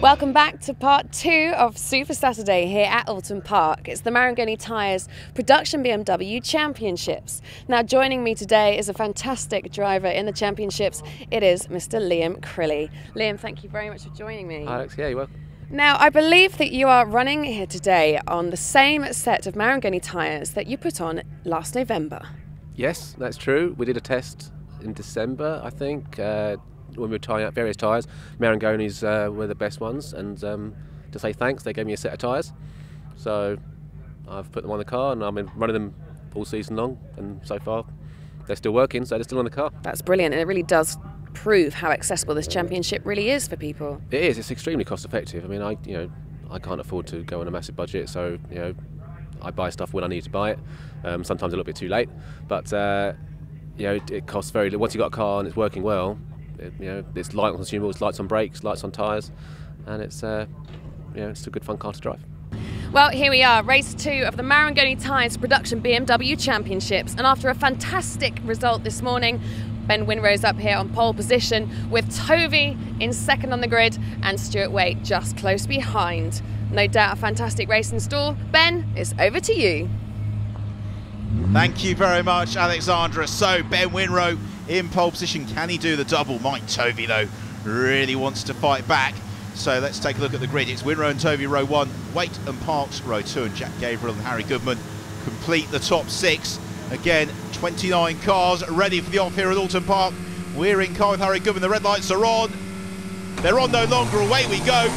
Welcome back to part 2 of Super Saturday here at Oulton Park. It's the Marangoni Tyres Production BMW Championships. Now joining me today is a fantastic driver in the championships. It is Mr. Liam Crilly. Liam, thank you very much for joining me. Alex, yeah, you're welcome. Now I believe that you are running here today on the same set of Marangoni tyres that you put on last November. Yes, that's true. We did a test in December, I think, when we were trying out various tyres. Marangonis were the best ones, and to say thanks, they gave me a set of tyres. So I've put them on the car, and I've been running them all season long, and so far they're still working, so they're still on the car. That's brilliant, and it really does prove how accessible this championship really is for people. It is. It's extremely cost effective. I mean, I can't afford to go on a massive budget, so I buy stuff when I need to buy it. Sometimes a little bit too late, but it costs very little. Once you've got a car and it's working well, it's light on consumables, lights on brakes, lights on tyres, and it's it's a good fun car to drive. Well, here we are, race 2 of the Marangoni Tyres Production BMW Championships, and after a fantastic result this morning, Ben Winrow's up here on pole position with Tovey in second on the grid and Stuart Waite just close behind. No doubt a fantastic race in store. Ben, it's over to you. Thank you very much, Alexandra. So Ben Winrow in pole position. Can he do the double? Mike Tovey, though, really wants to fight back. So let's take a look at the grid. It's Winrow and Tovey row 1, Waite and Parks row 2, and Jack Gabriel and Harry Goodman complete the top 6. Again, 29 cars ready for the off here at Oulton Park. We're in car with Harry Goodman. The red lights are on. They're on no longer. Away we go.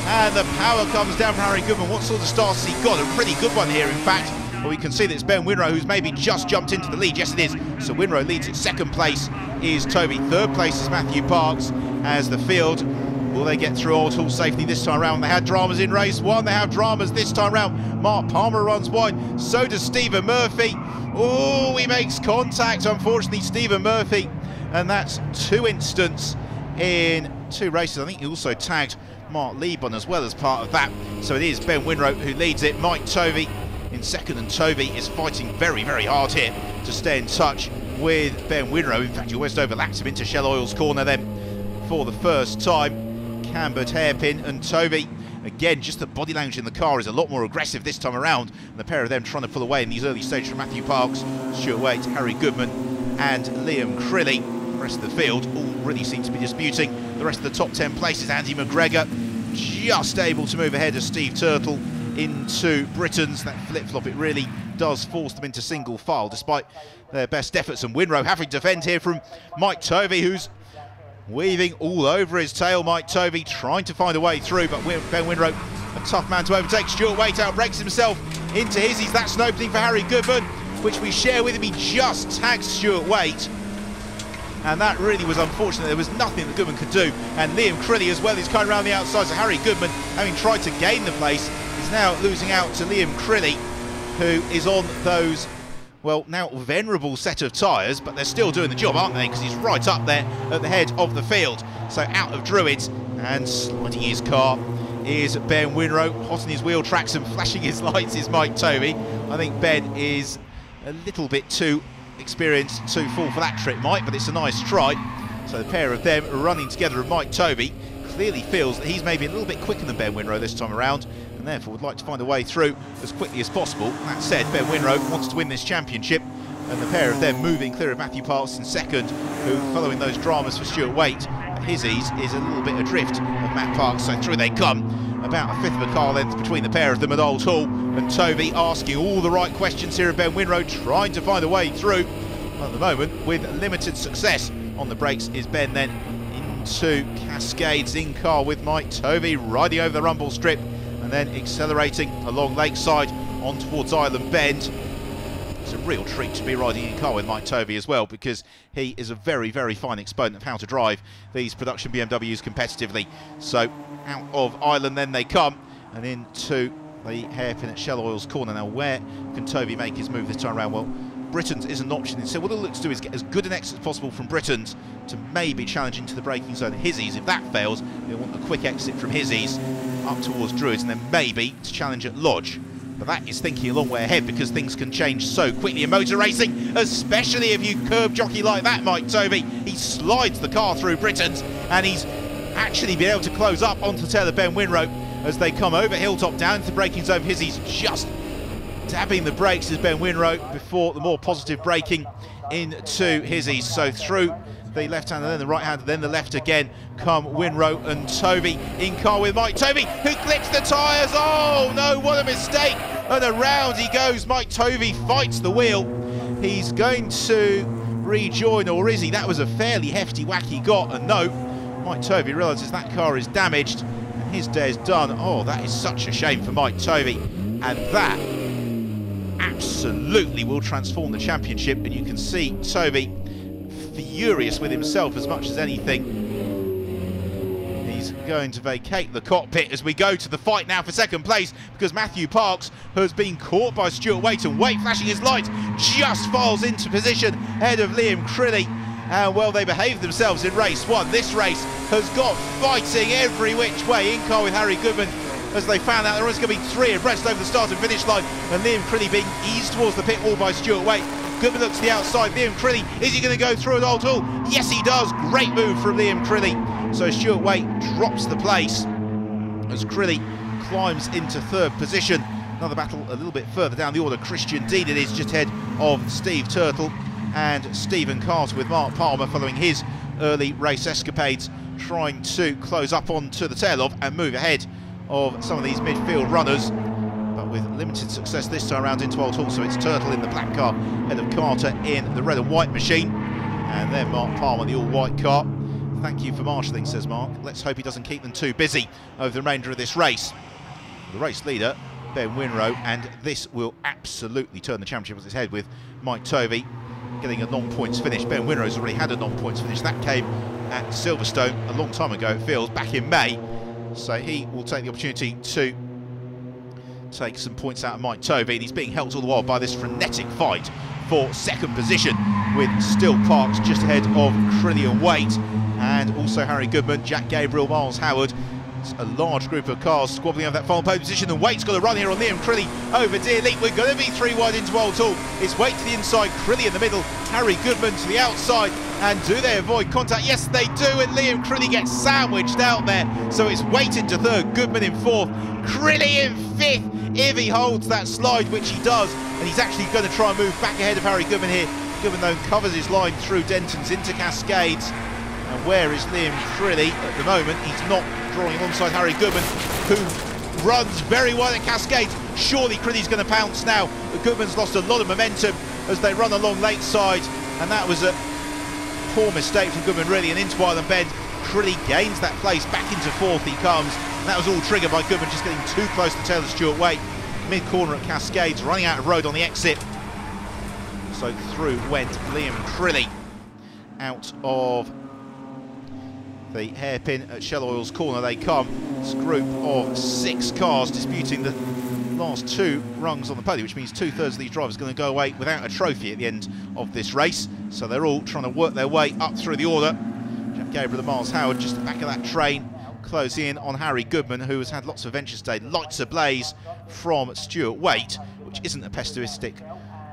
And the power comes down from Harry Goodman. What sort of start has he got? A pretty good one here, in fact. But we can see that it's Ben Winrow who's maybe just jumped into the lead. Yes, it is. So Winrow leads it. Second place is Tovey. Third place is Matthew Parks as the field. Will they get through Oulton safely this time around? They had dramas in race 1. They have dramas this time around. Mark Palmer runs wide. So does Stephen Murphy. Oh, he makes contact, unfortunately, Stephen Murphy. And that's 2 incidents in 2 races. I think he also tagged Mark Liebon as well as part of that. So it is Ben Winrow who leads it. Mike Tovey in second, and Tovey is fighting very, very hard here to stay in touch with Ben Winrow. In fact, he almost overlaps him into Shell Oil's corner then for the first time. Cambered hairpin, and Tovey, again, just the body language in the car is a lot more aggressive this time around, and the pair of them trying to pull away in these early stages from Matthew Parks, Stuart Waite, Harry Goodman and Liam Crilly. The rest of the field all really seem to be disputing the rest of the top 10 places. Andy McGregor just able to move ahead of Steve Turtle into Britain's. That flip-flop, it really does force them into single file despite their best efforts, and Winrow having to defend here from Mike Tovey, who's weaving all over his tail. Mike Tovey trying to find a way through, but Ben Winrow, a tough man to overtake. Stuart Waite outbreaks himself into Hizzies. That's an opening for Harry Goodman, which we share with him. He just tagged Stuart Waite, and that really was unfortunate. There was nothing that Goodman could do, and Liam Crilly as well is coming around the outside. So Harry Goodman, having tried to gain the place, is now losing out to Liam Crilly, who is on those, well, now venerable set of tyres, but they're still doing the job, aren't they? Because he's right up there at the head of the field. So out of Druids and sliding his car is Ben Winrow. Hot on his wheel tracks and flashing his lights is Mike Tovey. I think Ben is a little bit too experienced to fall for that trick, Mike, but it's a nice try. So the pair of them running together, and Mike Tovey clearly feels that he's maybe a little bit quicker than Ben Winrow this time around, and therefore would like to find a way through as quickly as possible. That said, Ben Winrow wants to win this championship, and the pair of them moving clear of Matthew Parks in second, who, following those dramas for Stuart Waite, his ease is a little bit adrift of Matt Parks. So through they come, about a fifth of a car length between the pair of them at Old Hall, and Tovey asking all the right questions here of Ben Winrow, trying to find a way through. At the moment, with limited success. On the brakes is Ben then into Cascades, in car with Mike Tovey, riding over the rumble strip and then accelerating along Lakeside on towards Island Bend. It's a real treat to be riding in car with Mike Tovey as well, because he is a very, very fine exponent of how to drive these production BMWs competitively. So out of Island then they come, and into the hairpin at Shell Oil's corner. Now where can Tovey make his move this time around? Well, Britain's is an option. So what he'll look to do is get as good an exit as possible from Britain's to maybe challenge into the braking zone at Hizzies. If that fails, he'll want a quick exit from Hizzies up towards Druids, and then maybe to challenge at Lodge. But that is thinking a long way ahead, because things can change so quickly in motor racing, especially if you curb jockey like that, Mike Tovey. He slides the car through Britain's, and he's actually been able to close up onto the tail of Ben Winrow as they come over Hilltop down into the braking zone. Hizzy's just dabbing the brakes as Ben Winrow before the more positive braking into Hizzy's. So through the left hand and then the right hand and then the left again come Winrow and Tovey in car with Mike Tovey, who clips the tyres. Oh no, what a mistake, and around he goes. Mike Tovey fights the wheel. He's going to rejoin, or is he? That was a fairly hefty whack he got, and no, Mike Tovey realises that car is damaged and his day is done. Oh, that is such a shame for Mike Tovey, and that absolutely will transform the championship. And you can see Tovey furious with himself as much as anything. He's going to vacate the cockpit as we go to the fight now for second place, because Matthew Parks has been caught by Stuart Waite, and Waite, flashing his lights, just falls into position ahead of Liam Crilly. And well, they behaved themselves in race one. This race has got fighting every which way in car with Harry Goodman, as they found out there was going to be three abreast over the start and finish line, and Liam Crilly being eased towards the pit wall by Stuart Waite. Goodman looks to the outside. Liam Crilly, is he going to go through at Oulton? Yes, he does. Great move from Liam Crilly. So Stuart Waite drops the place as Crilly climbs into third position. Another battle a little bit further down the order. Christian Dean it is, just ahead of Steve Turtle, and Stephen Carter with Mark Palmer following his early race escapades, trying to close up onto the tail of and move ahead of some of these midfield runners, but with limited success this time around into Oulton. So it's Turtle in the black car, ahead of Carter in the red and white machine, and then Mark Palmer, the all-white car. Thank you for marshalling, says Mark. Let's hope he doesn't keep them too busy over the remainder of this race. The race leader, Ben Winrow, and this will absolutely turn the championship on its head with Mike Tovey getting a non-points finish. Ben Winrow's already had a non-points finish. That came at Silverstone a long time ago, it feels, back in May. So he will take the opportunity to take some points out of Mike Tovey, and he's being helped all the while by this frenetic fight for second position, with still Parks just ahead of Crilly and Waite, and also Harry Goodman, Jack Gabriel, Miles Howard. It's a large group of cars squabbling over that final pole position, and Waite's got a run here on Liam Crilly over Deer Leap. We're going to be three wide into Oulton. It's Waite to the inside, Crilly in the middle, Harry Goodman to the outside, and do they avoid contact? Yes, they do, and Liam Crilly gets sandwiched out there. So it's Waite into third, Goodman in fourth, Crilly in fifth, if he holds that slide, which he does, and he's actually going to try and move back ahead of Harry Goodman here. Goodman, though, covers his line through Denton's into Cascades. And where is Liam Crilly at the moment? He's not drawing alongside Harry Goodman, who runs very well at Cascades. Surely Crilly's going to pounce now, but Goodman's lost a lot of momentum as they run along late side, and that was a poor mistake from Goodman, really, and into Island Bend. Crilly gains that place, back into fourth he comes, and that was all triggered by Goodman just getting too close to the tail of Stuart Waite. Mid-corner at Cascades, running out of road on the exit. So through went Liam Crilly out of the hairpin at Shell Oil's corner. They come. It's a group of 6 cars disputing the last 2 rungs on the podium, which means 2/3 of these drivers are going to go away without a trophy at the end of this race. So they're all trying to work their way up through the order. Jack Gabriel and Miles Howard just at the back of that train, closing in on Harry Goodman, who has had lots of adventures today. Lights ablaze from Stuart Waite, which isn't a pessimistic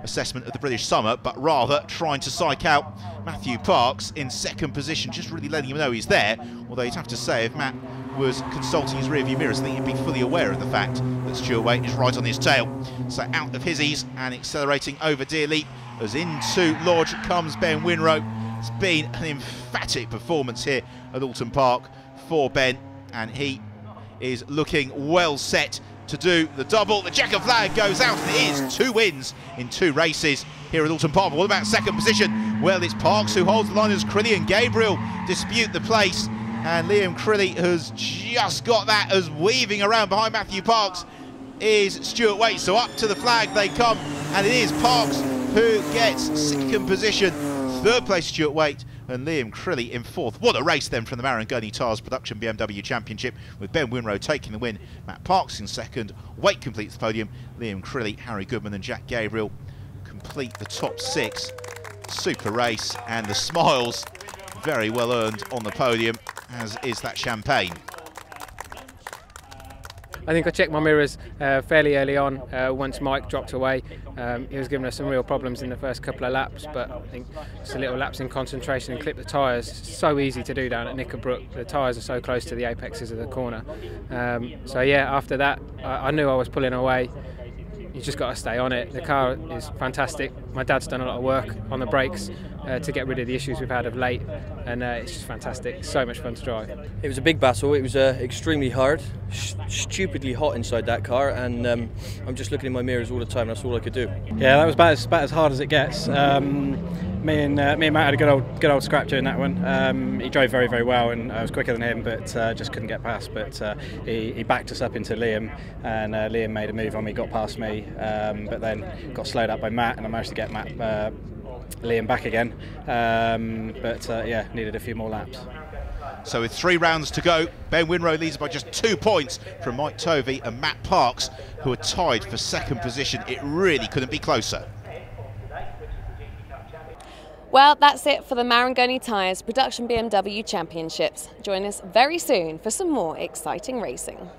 assessment of the British summer, but rather trying to psych out Matthew Parks in second position, just really letting him know he's there. Although you'd have to say, if Matt was consulting his rearview mirrors, I think he'd be fully aware of the fact that Stuart Waite is right on his tail. So out of his ease and accelerating over Deer Leap, as into Lodge comes Ben Winrow. It's been an emphatic performance here at Oulton Park for Ben, and he is looking well set to do the double. The checker flag goes out, and it is 2 wins in 2 races here at Oulton Park. But what about second position? Well, it's Parks who holds the line as Crilly and Gabriel dispute the place, and Liam Crilly has just got that, as weaving around behind Matthew Parks is Stuart Waite. So up to the flag they come, and it is Parks who gets second position. Third place Stuart Waite, and Liam Crilly in fourth. What a race then from the Marangoni Tyres Production BMW Championship, with Ben Winrow taking the win, Matt Parks in second, Waite completes the podium, Liam Crilly, Harry Goodman and Jack Gabriel complete the top 6. Super race, and the smiles very well earned on the podium, as is that champagne. I think I checked my mirrors fairly early on once Mike dropped away. He was giving us some real problems in the first couple of laps, but I think just a little lapse in concentration and clip the tyres. It's so easy to do down at Knickerbrook. The tyres are so close to the apexes of the corner. So yeah, after that I knew I was pulling away. You just got to stay on it. The car is fantastic. My dad's done a lot of work on the brakes to get rid of the issues we've had of late, and it's just fantastic. So much fun to drive. It was a big battle. It was extremely hard, stupidly hot inside that car, and I'm just looking in my mirrors all the time. That's all I could do. Yeah, that was about as hard as it gets. Me and Matt had a good old scrap during that one. He drove very, very well, and I was quicker than him, but just couldn't get past. But he backed us up into Liam, and Liam made a move on me, got past me, but then got slowed up by Matt, and I managed to get Liam back again. Yeah, needed a few more laps. So with 3 rounds to go, Ben Winrow leads by just 2 points from Mike Tovey and Matt Parks, who are tied for 2nd position. It really couldn't be closer. Well, that's it for the Marangoni Tyres Production BMW Championships. Join us very soon for some more exciting racing.